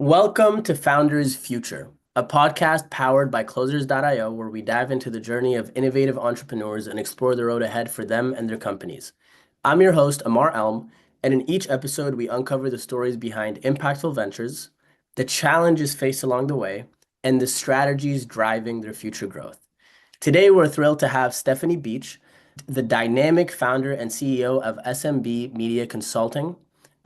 Welcome to Founders Future, a podcast powered by Closers.io, where we dive into the journey of innovative entrepreneurs and explore the road ahead for them and their companies. I'm your host, Amar Elm, and in each episode, we uncover the stories behind impactful ventures, the challenges faced along the way, and the strategies driving their future growth. Today, we're thrilled to have Stefanie Beach, the dynamic founder and CEO of SMB Media Consulting,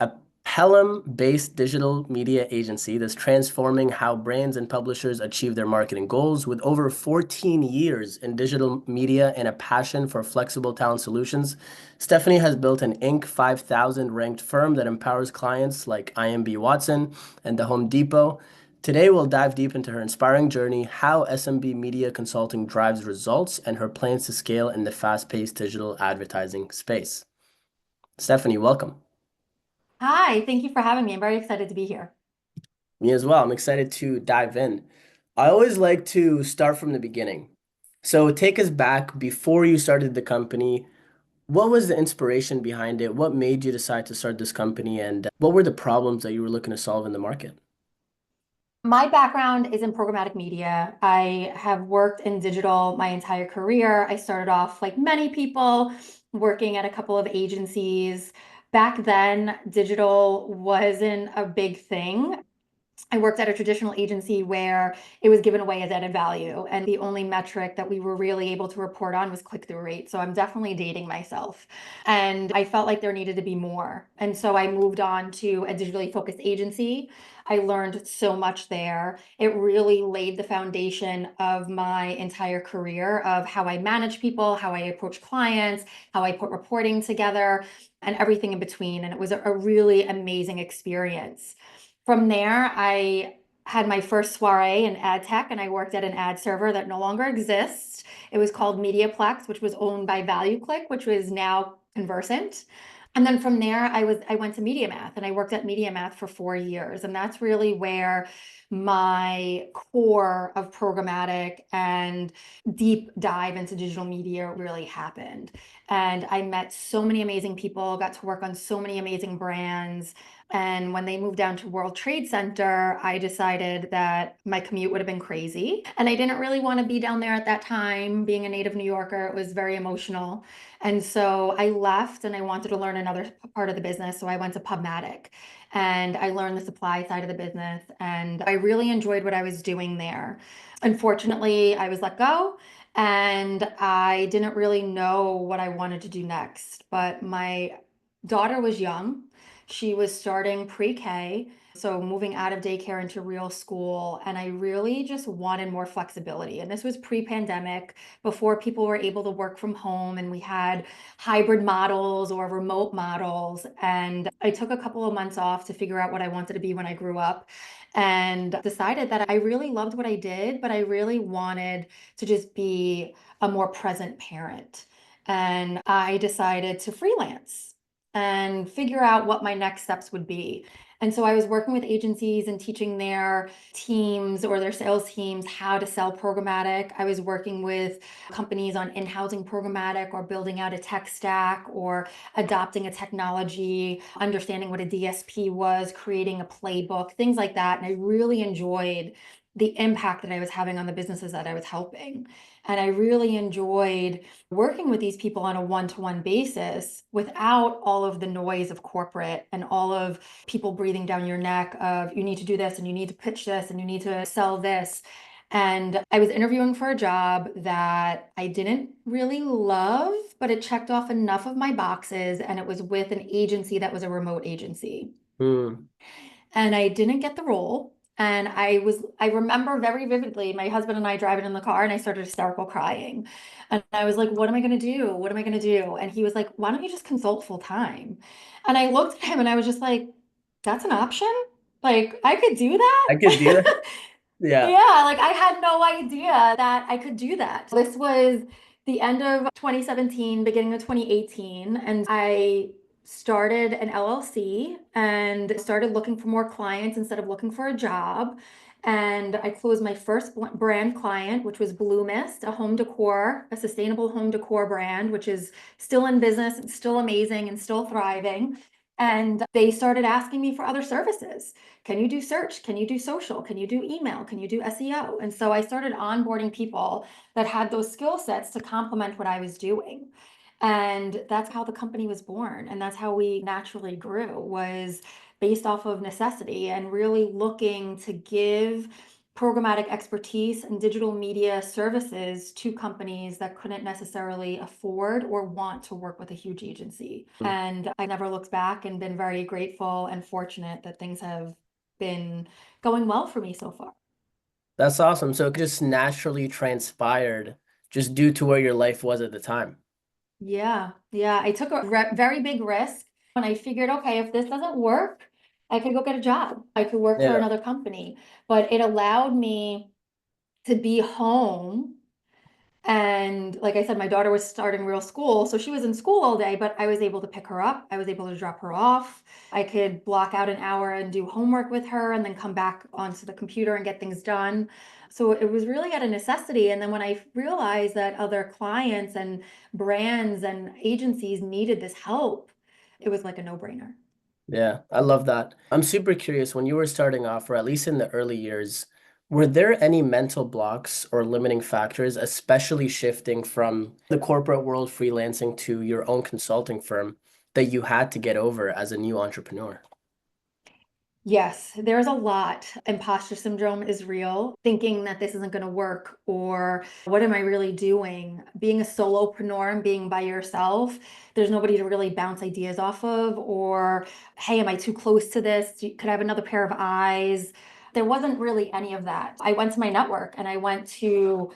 a Pelham-based digital media agency that's transforming how brands and publishers achieve their marketing goals. With over 14 years in digital media and a passion for flexible talent solutions, Stefanie has built an Inc. 5000 ranked firm that empowers clients like IMB Watson and the Home Depot. Today, we'll dive deep into her inspiring journey, how SMB Media Consulting drives results, and her plans to scale in the fast-paced digital advertising space. Stefanie, welcome. Hi, thank you for having me. I'm very excited to be here. Me as well. I'm excited to dive in. I always like to start from the beginning. So take us back before you started the company. What was the inspiration behind it? What made you decide to start this company? And what were the problems that you were looking to solve in the market? My background is in programmatic media. I have worked in digital my entire career. I started off, like many people, working at a couple of agencies. Back then, digital wasn't a big thing. I worked at a traditional agency where it was given away as added value. And the only metric that we were really able to report on was click-through rate. So I'm definitely dating myself. And I felt like there needed to be more. And so I moved on to a digitally focused agency. I learned so much there. It really laid the foundation of my entire career of how I manage people, how I approach clients, how I put reporting together, and everything in between. And it was a really amazing experience. From there, I had my first soiree in ad tech, and I worked at an ad server that no longer exists. It was called Mediaplex, which was owned by ValueClick, which was now Conversant. And then from there, I went to MediaMath, and I worked at MediaMath for 4 years. And that's really where my core of programmatic and deep dive into digital media really happened. And I met so many amazing people, got to work on so many amazing brands. And when they moved down to World Trade Center, I decided that my commute would have been crazy. And I didn't really want to be down there at that time. Being a native New Yorker, it was very emotional. And so I left and I wanted to learn another part of the business. So I went to PubMatic and I learned the supply side of the business. And I really enjoyed what I was doing there. Unfortunately, I was let go and I didn't really know what I wanted to do next. But my daughter was young. She was starting pre-K, so moving out of daycare into real school. And I really just wanted more flexibility. And this was pre-pandemic, before people were able to work from home and we had hybrid models or remote models. And I took a couple of months off to figure out what I wanted to be when I grew up and decided that I really loved what I did, but I really wanted to just be a more present parent. And I decided to freelance and figure out what my next steps would be. And so I was working with agencies and teaching their teams or their sales teams how to sell programmatic. I was working with companies on in-housing programmatic or building out a tech stack or adopting a technology, understanding what a DSP was, creating a playbook, things like that. And I really enjoyed the impact that I was having on the businesses that I was helping. And I really enjoyed working with these people on a one-to-one basis without all of the noise of corporate and all of people breathing down your neck of you need to do this and you need to pitch this and you need to sell this. And I was interviewing for a job that I didn't really love, but it checked off enough of my boxes, and it was with an agency that was a remote agency. Hmm. And I didn't get the role. And I remember very vividly my husband and I driving in the car, and I started hysterical crying. And I was like, what am I going to do? What am I going to do? And he was like, why don't you just consult full time? And I looked at him and I was just like, that's an option? Like, I could do I could do that. that? Yeah. Yeah, like I had no idea that I could do that. This was the end of 2017, beginning of 2018, and I started an LLC and started looking for more clients instead of looking for a job. And I closed my first brand client, which was Blue Mist, a home decor, a sustainable home decor brand, which is still in business, it's still amazing and still thriving. And they started asking me for other services. Can you do search? Can you do social? Can you do email? Can you do SEO? And so I started onboarding people that had those skill sets to complement what I was doing. And that's how the company was born. And that's how we naturally grew, was based off of necessity and really looking to give programmatic expertise and digital media services to companies that couldn't necessarily afford or want to work with a huge agency. Mm. And I never looked back and been very grateful and fortunate that things have been going well for me so far. That's awesome. So it just naturally transpired just due to where your life was at the time. Yeah, yeah. I took a very big risk and I figured, okay, if this doesn't work, I could go get a job. I could work for Yeah. another company. But it allowed me to be home. And like I said, my daughter was starting real school. So she was in school all day, but I was able to pick her up. I was able to drop her off. I could block out an hour and do homework with her and then come back onto the computer and get things done. So it was really out of necessity. And then when I realized that other clients and brands and agencies needed this help, it was like a no-brainer. Yeah, I love that. I'm super curious when you were starting off, or at least in the early years, were there any mental blocks or limiting factors, especially shifting from the corporate world freelancing to your own consulting firm that you had to get over as a new entrepreneur? Yes, there's a lot. Imposter syndrome is real. Thinking that this isn't going to work, or what am I really doing? Being a solopreneur and being by yourself, there's nobody to really bounce ideas off of, or hey, am I too close to this? Could I have another pair of eyes? There wasn't really any of that. I went to my network and I went to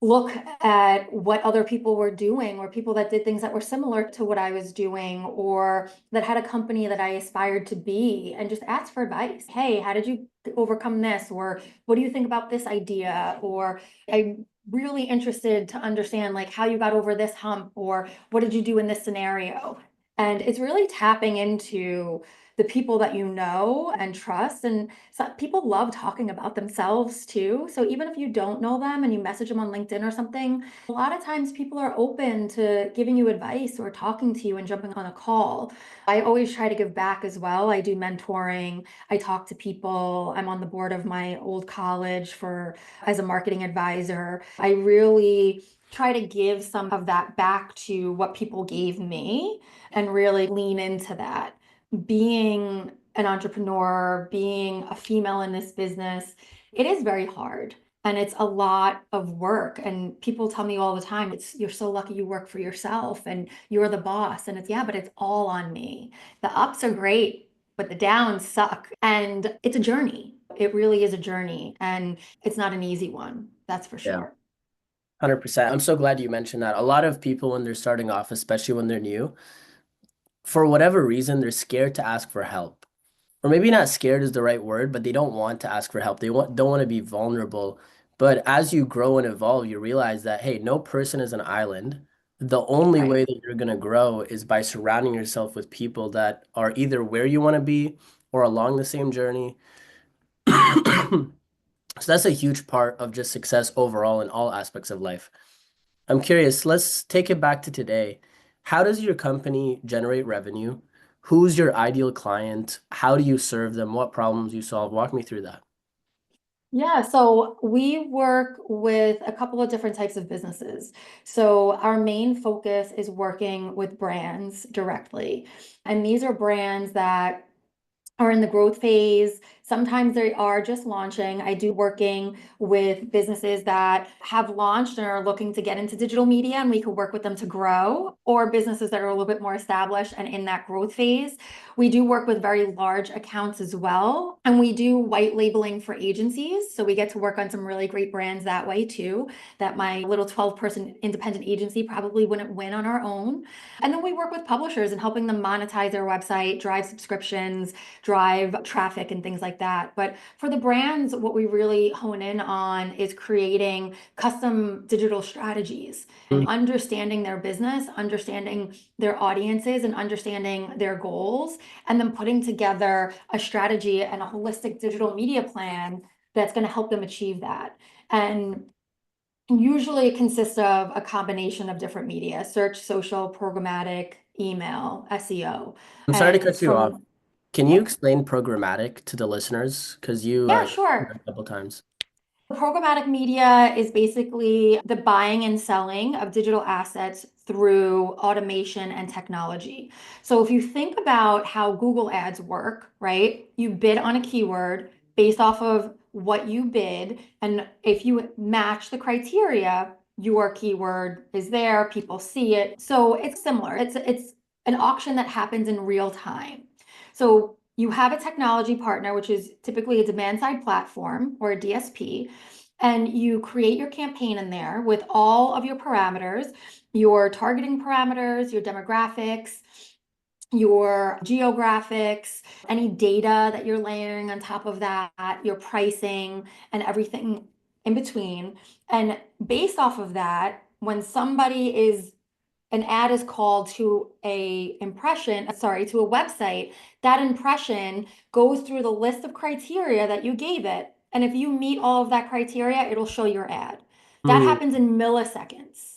look at what other people were doing, or people that did things that were similar to what I was doing, or that had a company that I aspired to be, and just ask for advice. Hey, how did you overcome this? Or what do you think about this idea? Or I'm really interested to understand like how you got over this hump, or what did you do in this scenario? And it's really tapping into the people that you know and trust. And so people love talking about themselves too. So even if you don't know them and you message them on LinkedIn or something, a lot of times people are open to giving you advice or talking to you and jumping on a call. I always try to give back as well. I do mentoring. I talk to people. I'm on the board of my old college for as a marketing advisor. I really try to give some of that back to what people gave me and really lean into that. Being an entrepreneur, being a female in this business, it is very hard and it's a lot of work. And people tell me all the time, it's you're so lucky you work for yourself and you're the boss. And it's yeah, but it's all on me. The ups are great, but the downs suck. And it's a journey. It really is a journey. And it's not an easy one, that's for Yeah, sure. 100%. I'm so glad you mentioned that. A lot of people, when they're starting off, especially when they're new, for whatever reason, they're scared to ask for help. Or maybe not scared is the right word, but they don't want to ask for help. Don't want to be vulnerable. But as you grow and evolve, you realize that, hey, no person is an island. The only Right. way that you're going to grow is by surrounding yourself with people that are either where you want to be or along the same journey. So that's a huge part of just success overall in all aspects of life. I'm curious, let's take it back to today. How does your company generate revenue? Who's your ideal client? How do you serve them? What problems you solve? Walk me through that. Yeah, so we work with a couple of different types of businesses. So our main focus is working with brands directly. And these are brands that are in the growth phase. Sometimes they are just launching. I do working with businesses that have launched and are looking to get into digital media, and we could work with them to grow, or businesses that are a little bit more established and in that growth phase. We do work with very large accounts as well, and we do white labeling for agencies. So we get to work on some really great brands that way too, that my little 12-person independent agency probably wouldn't win on our own. And then we work with publishers and helping them monetize their website, drive subscriptions, drive traffic and things like that. But for the brands, what we really hone in on is creating custom digital strategies and understanding their business, understanding their audiences, and understanding their goals, and then putting together a strategy and a holistic digital media plan that's going to help them achieve that. And usually it consists of a combination of different media: search, social, programmatic, email, SEO. I'm sorry to And cut you off. from, Can you yeah, explain programmatic to the listeners? Because yeah, you sure. a couple times. Programmatic media is basically the buying and selling of digital assets through automation and technology. So if you think about how Google ads work, right? You bid on a keyword based off of what you bid, and if you match the criteria, your keyword is there, people see it. So it's similar. It's an auction that happens in real time. So you have a technology partner, which is typically a demand side platform or a DSP, and you create your campaign in there with all of your parameters, your targeting parameters, your demographics, your geographics, any data that you're layering on top of that, your pricing, and everything in between. And based off of that, when somebody is an ad is called to to a website, that impression goes through the list of criteria that you gave it. And if you meet all of that criteria, it'll show your ad. That Mm, happens in milliseconds.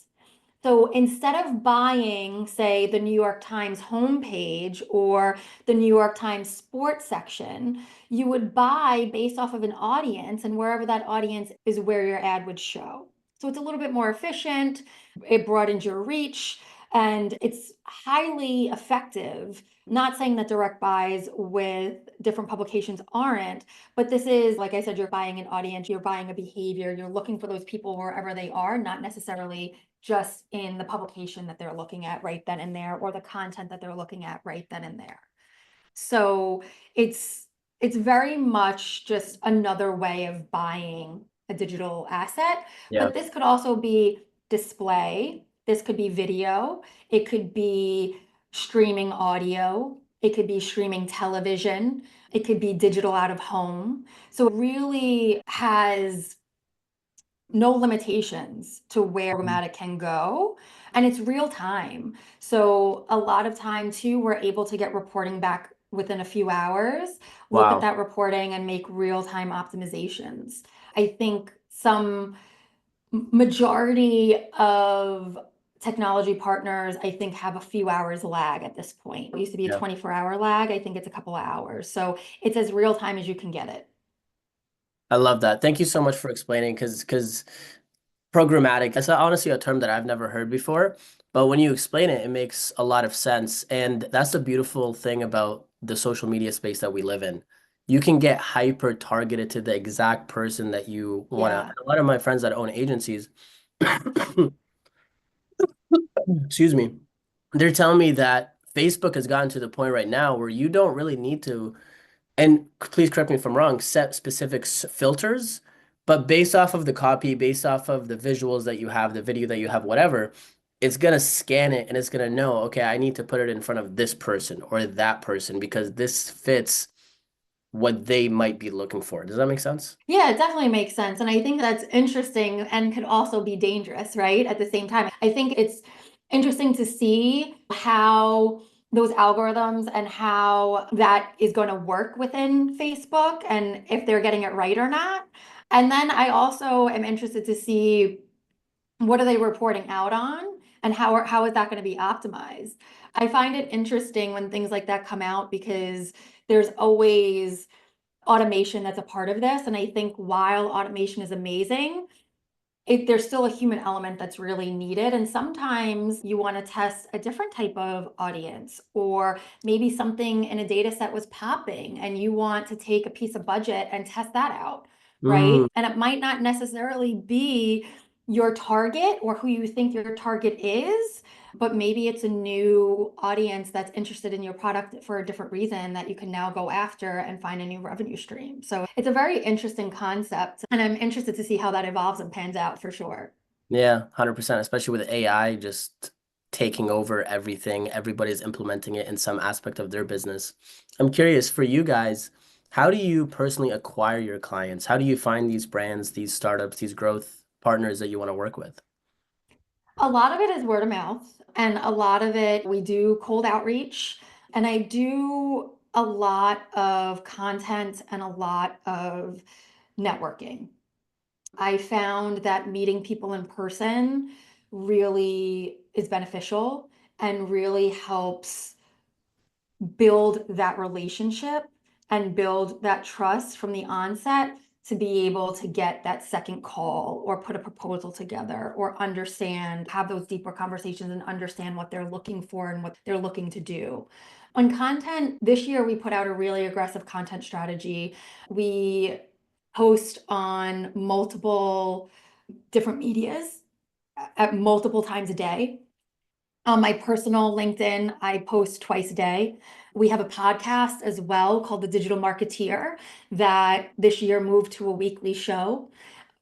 So instead of buying, say, the New York Times homepage or the New York Times sports section, you would buy based off of an audience, and wherever that audience is where your ad would show. So it's a little bit more efficient, it broadens your reach, and it's highly effective. Not saying that direct buys with different publications aren't, but this is, like I said, you're buying an audience, you're buying a behavior, you're looking for those people wherever they are, not necessarily just in the publication that they're looking at right then and there, or the content that they're looking at right then and there. So it's it's very much just another way of buying a digital asset, yeah. but this could also be display, this could be video, it could be streaming audio, it could be streaming television, it could be digital out of home. So it really has no limitations to where programmatic can go, and it's real time. So a lot of time too, we're able to get reporting back within a few hours, look at Wow. that reporting and make real time optimizations. I think some majority of technology partners, I think, have a few hours lag at this point. It used to be a Yeah. 24-hour lag. I think it's a couple of hours. So it's as real time as you can get it. I love that. Thank you so much for explaining because programmatic, that's honestly a term that I've never heard before, but when you explain it, it makes a lot of sense. And that's the beautiful thing about the social media space that we live in. You can get hyper targeted to the exact person that you want to. Yeah. A lot of my friends that own agencies, excuse me, they're telling me that Facebook has gotten to the point right now where you don't really need to, and please correct me if I'm wrong, set specific filters, but based off of the copy, based off of the visuals that you have, the video that you have, whatever, it's gonna scan it and it's gonna know, okay, I need to put it in front of this person or that person because this fits what they might be looking for. Does that make sense? Yeah, it definitely makes sense. And I think that's interesting and could also be dangerous, right? At the same time, I think it's interesting to see how those algorithms and how that is going to work within Facebook and if they're getting it right or not. And then I also am interested to see what are they reporting out on and how is that going to be optimized. I find it interesting when things like that come out because there's always automation that's a part of this. And I think while automation is amazing, there's still a human element that's really needed. And sometimes you want to test a different type of audience, or maybe something in a data set was popping and you want to take a piece of budget and test that out, Mm, right? And it might not necessarily be your target or who you think your target is, but maybe it's a new audience that's interested in your product for a different reason that you can now go after and find a new revenue stream. So it's a very interesting concept, and I'm interested to see how that evolves and pans out for sure. yeah, 100%, especially with AI just taking over everything. Everybody's implementing it in some aspect of their business. I'm curious for you guys, how do you personally acquire your clients? How do you find these brands, these startups, these growth partners that you want to work with? A lot of it is word of mouth, and a lot of it we do cold outreach, and I do a lot of content and a lot of networking. I found that meeting people in person really is beneficial. and really helps build that relationship and build that trust from the onset to be able to get that second call or put a proposal together or understand, have those deeper conversations and understand what they're looking for and what they're looking to do. On content, this year we put out a really aggressive content strategy. We post on multiple different medias at multiple times a day. On my personal LinkedIn, I post twice a day. We have a podcast as well called The Digital Marketeer that this year moved to a weekly show.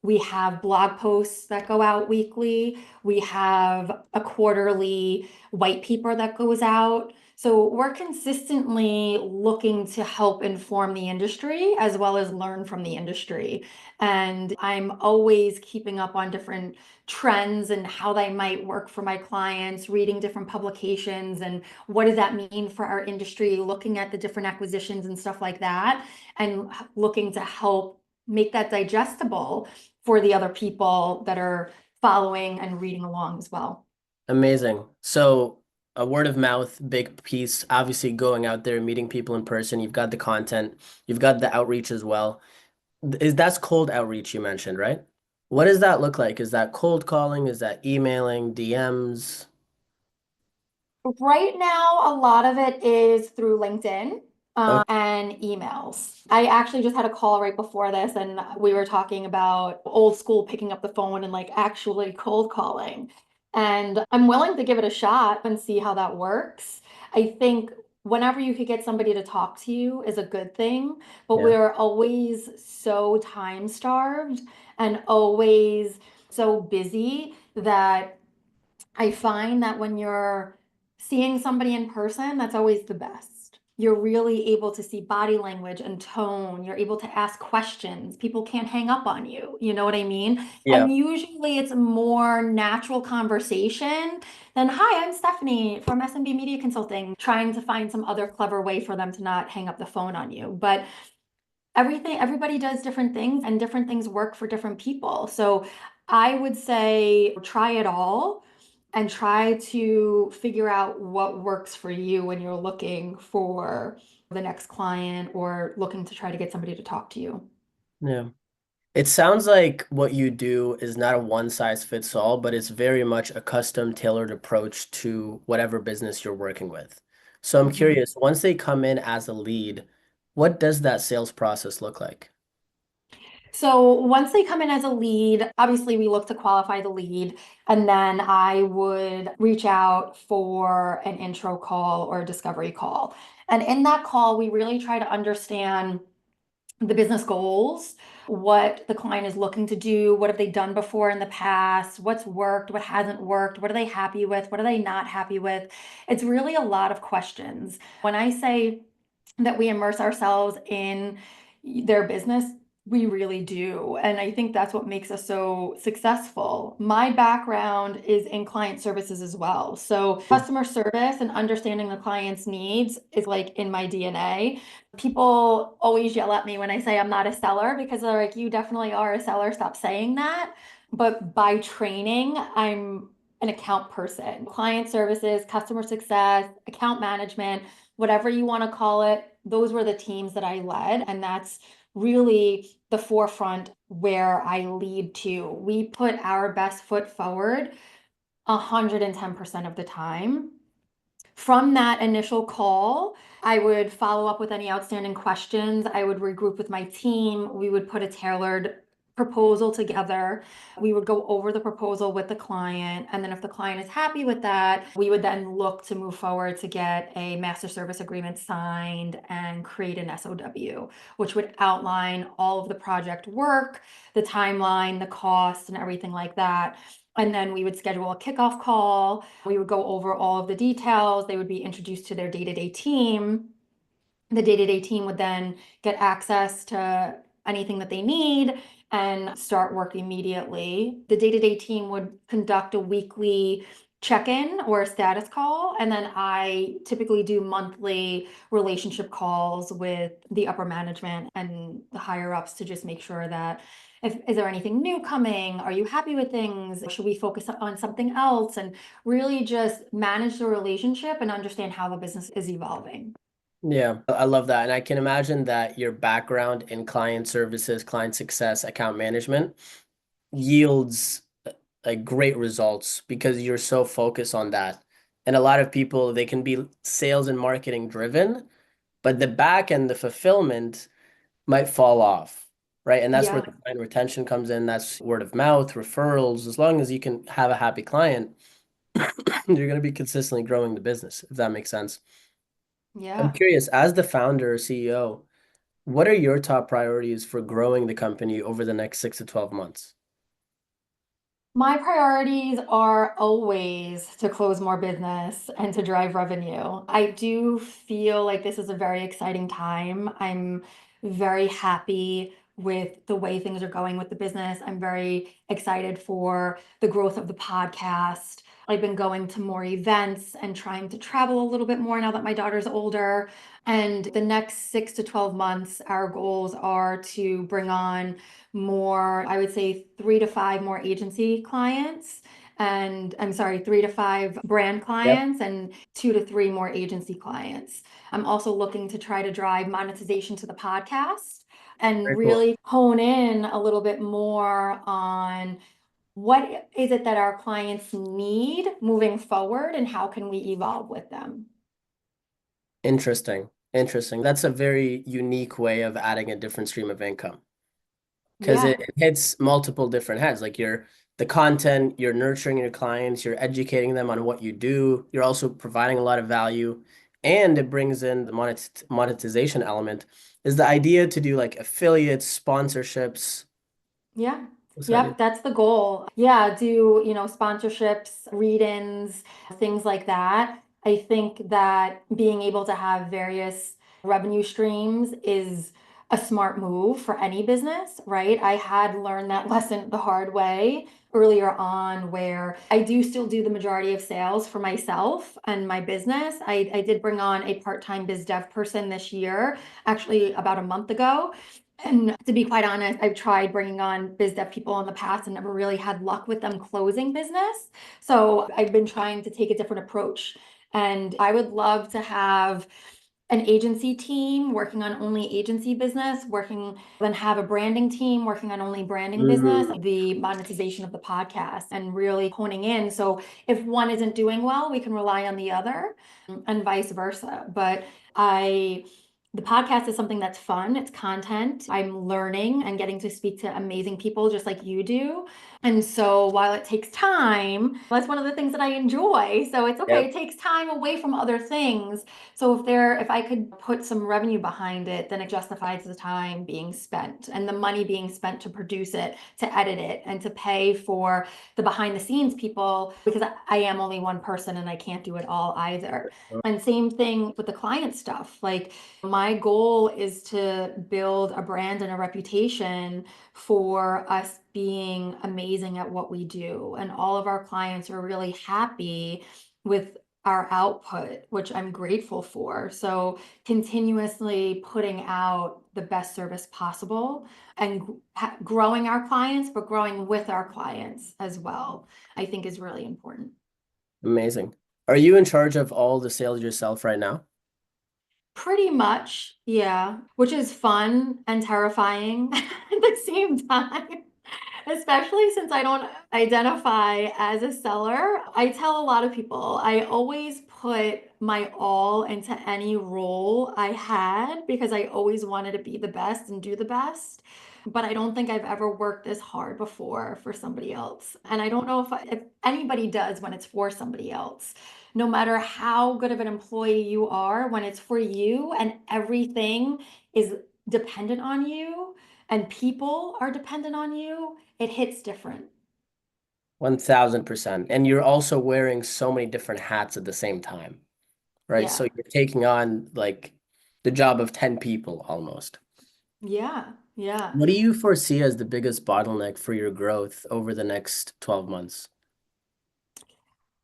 We have blog posts that go out weekly. We have a quarterly white paper that goes out. So we're consistently looking to help inform the industry as well as learn from the industry. And I'm always keeping up on different trends and how they might work for my clients, reading different publications and what does that mean for our industry, looking at the different acquisitions and stuff like that, and looking to help make that digestible for the other people that are following and reading along as well. Amazing. So a word of mouth, big piece, obviously going out there, meeting people in person. You've got the content, you've got the outreach as well. That's cold outreach you mentioned, right? What does that look like? Is that cold calling? Is that emailing, DMs? Right now, a lot of it is through LinkedIn Oh, and emails. I actually just had a call right before this, and we were talking about old school picking up the phone and like actually cold calling. And I'm willing to give it a shot and see how that works. I think whenever you could get somebody to talk to you is a good thing, but yeah. we're always so time starved and always so busy that I find that when you're seeing somebody in person, that's always the best. You're really able to see body language and tone. You're able to ask questions. People can't hang up on you. You know what I mean? Yeah. And usually it's a more natural conversation than, hi, I'm Stephanie from SMB Media Consulting, trying to find some other clever way for them to not hang up the phone on you. But everybody does different things and different things work for different people. So I would say try it all and try to figure out what works for you when you're looking for the next client or looking to try to get somebody to talk to you. Yeah. It sounds like what you do is not a one size fits all, but it's very much a custom tailored approach to whatever business you're working with. So I'm Mhm. curious, once they come in as a lead, what does that sales process look like? So once they come in as a lead, obviously we look to qualify the lead, and then I would reach out for an intro call or a discovery call. And in that call, we really try to understand the business goals, what the client is looking to do, what have they done before in the past, what's worked, what hasn't worked, what are they happy with, what are they not happy with. It's really a lot of questions. When I say that we immerse ourselves in their business, we really do. And I think that's what makes us so successful. My background is in client services as well. So customer service and understanding the client's needs is like in my DNA. People always yell at me when I say I'm not a seller because they're like, you definitely are a seller. Stop saying that. But by training, I'm an account person. Client services, customer success, account management, whatever you want to call it, those were the teams that I led. And that's really the forefront where I lead to. We put our best foot forward 110% of the time. From that initial call, I would follow up with any outstanding questions. I would regroup with my team. We would put a tailored proposal together. We would go over the proposal with the client. And then if the client is happy with that, we would then look to move forward to get a master service agreement signed and create an SOW, which would outline all of the project work, the timeline, the cost, and everything like that. And then we would schedule a kickoff call. We would go over all of the details. They would be introduced to their day-to-day team. The day-to-day team would then get access to anything that they need and start work immediately. The day-to-day team would conduct a weekly check-in or a status call, and then I typically do monthly relationship calls with the upper management and the higher ups to just make sure that if is there anything new coming? Are you happy with things? Should we focus on something else? And really just manage the relationship and understand how the business is evolving. Yeah, I love that. And I can imagine that your background in client services, client success, account management yields like great results because you're so focused on that. And a lot of people, they can be sales and marketing driven, but the back end, the fulfillment might fall off, right? And that's where Yeah. the client retention comes in. That's word of mouth, referrals. As long as you can have a happy client, you're going to be consistently growing the business, if that makes sense. I'm Yeah. curious, as the founder or CEO, what are your top priorities for growing the company over the next 6 to 12 months? My priorities are always to close more business and to drive revenue. I do feel like this is a very exciting time. I'm very happy with the way things are going with the business. I'm very excited for the growth of the podcast. I've been going to more events and trying to travel a little bit more now that my daughter's older. And the next 6 to 12 months, our goals are to bring on more, I would say 3 to 5 more agency clients. And I'm sorry, 3 to 5 brand Yep. clients and 2 to 3 more agency clients. I'm also looking to try to drive monetization to the podcast and Very cool. really hone in a little bit more on what is it that our clients need moving forward and how can we evolve with them. Interesting. Interesting. That's a very unique way of adding a different stream of income because Yeah. it hits multiple different heads. Like you're the content, you're nurturing your clients, you're educating them on what you do, you're also providing a lot of value, and it brings in the monetization element. Is the idea to do like affiliates, sponsorships? Yeah. This idea. Yep, that's the goal. Yeah, do, sponsorships, read-ins, things like that. I think that being able to have various revenue streams is a smart move for any business, right? I had learned that lesson the hard way earlier on, where I do still do the majority of sales for myself and my business. I did bring on a part-time biz dev person this year, actually about a month ago. And to be quite honest, I've tried bringing on biz dev people in the past and never really had luck with them closing business. So I've been trying to take a different approach. And I would love to have an agency team working on only agency business, then have a branding team working on only branding business, Mm, the monetization of the podcast, and really honing in. So if one isn't doing well, we can rely on the other and vice versa. But I the podcast is something that's fun. It's content. I'm learning and getting to speak to amazing people just like you do. And so while it takes time, that's one of the things that I enjoy. So it's okay. yep. It takes time away from other things. So if I could put some revenue behind it, then it justifies the time being spent and the money being spent to produce it, to edit it, and to pay for the behind the scenes people, because I am only one person and I can't do it all either. And same thing with the client stuff. Like, my goal is to build a brand and a reputation for us being amazing at what we do. And all of our clients are really happy with our output, which I'm grateful for. So, continuously putting out the best service possible and growing our clients, but growing with our clients as well, I think is really important. Amazing. Are you in charge of all the sales yourself right now? Pretty much, yeah, which is fun and terrifying at the same time. Especially since I don't identify as a seller. I tell a lot of people I always put my all into any role I had because I always wanted to be the best and do the best. But I don't think I've ever worked this hard before for somebody else. And I don't know if anybody does when it's for somebody else. No matter how good of an employee you are, when it's for you and everything is dependent on you and people are dependent on you, it hits different. 1000%. And you're also wearing so many different hats at the same time, right? So Yeah. you're taking on like the job of 10 people almost. Yeah. Yeah. What do you foresee as the biggest bottleneck for your growth over the next 12 months?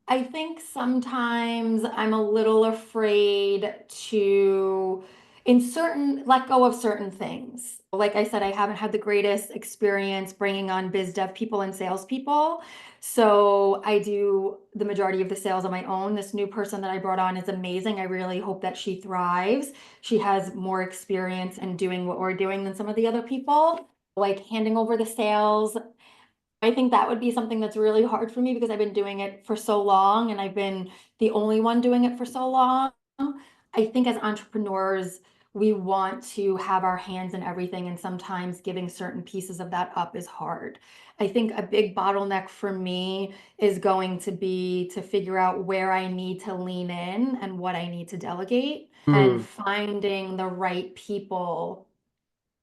I think sometimes I'm a little afraid to let go of certain things. Like I said, I haven't had the greatest experience bringing on biz dev people and salespeople. So I do the majority of the sales on my own. This new person that I brought on is amazing. I really hope that she thrives. She has more experience in doing what we're doing than some of the other people, like handing over the sales. I think that would be something that's really hard for me because I've been doing it for so long and I've been the only one doing it for so long. I think as entrepreneurs, we want to have our hands in everything, and sometimes giving certain pieces of that up is hard. I think a big bottleneck for me is going to be to figure out where I need to lean in and what I need to delegate, and Hmm. finding the right people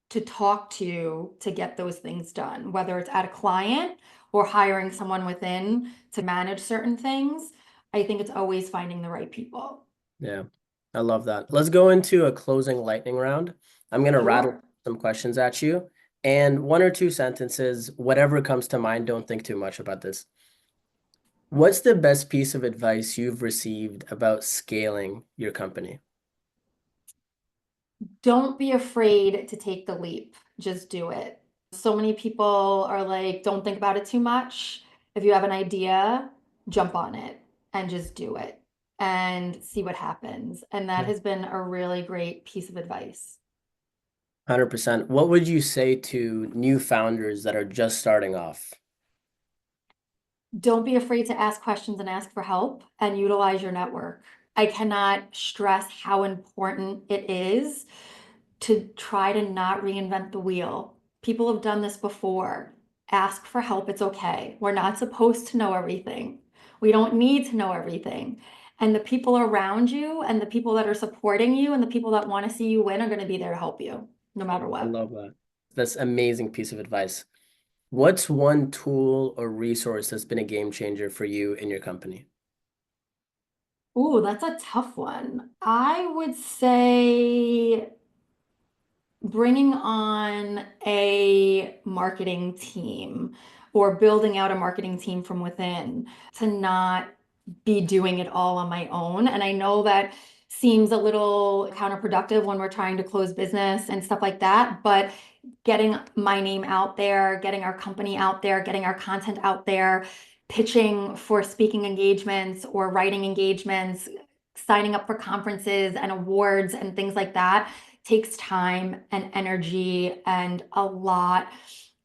to talk to get those things done, whether it's at a client or hiring someone within to manage certain things. I think it's always finding the right people. Yeah, I love that. Let's go into a closing lightning round. I'm going to rattle Sure. some questions at you and one or two sentences, whatever comes to mind. Don't think too much about this. What's the best piece of advice you've received about scaling your company? Don't be afraid to take the leap. Just do it. So many people are like, don't think about it too much. If you have an idea, jump on it and just do it and see what happens. And that Yeah. has been a really great piece of advice. 100%. What would you say to new founders that are just starting off? Don't be afraid to ask questions and ask for help and utilize your network. I cannot stress how important it is to try to not reinvent the wheel. People have done this before. Ask for help. It's okay. We're not supposed to know everything. We don't need to know everything. And the people around you and the people that are supporting you and the people that want to see you win are going to be there to help you no matter I what. love that. That's amazing piece of advice. What's one tool or resource that's been a game changer for you in your company? Ooh, that's a tough one. I would say bringing on a marketing team or building out a marketing team from within, to not be doing it all on my own. And I know that seems a little counterproductive when we're trying to close business and stuff like that, but getting my name out there, getting our company out there, getting our content out there, pitching for speaking engagements or writing engagements, signing up for conferences and awards and things like that takes time and energy and a lot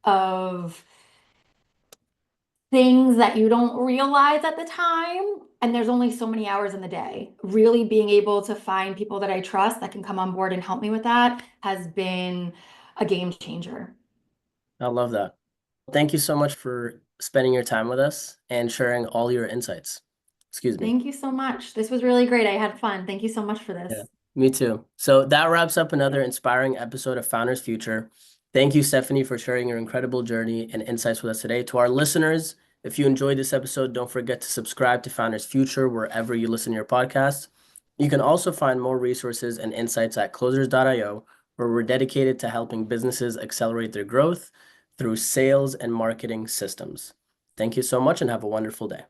of things that you don't realize at the time. And there's only so many hours in the day. Really being able to find people that I trust that can come on board and help me with that has been a game changer. I love that. Thank you so much for spending your time with us and sharing all your insights. Excuse me. Thank you so much. This was really great. I had fun. Thank you so much for Yeah, this. me too. So that wraps up another inspiring episode of Founders Future. Thank you, Stephanie, for sharing your incredible journey and insights with us today. To our listeners, if you enjoyed this episode, don't forget to subscribe to Founders Future wherever you listen to your podcasts. You can also find more resources and insights at closers.io, where we're dedicated to helping businesses accelerate their growth through sales and marketing systems. Thank you so much and have a wonderful day.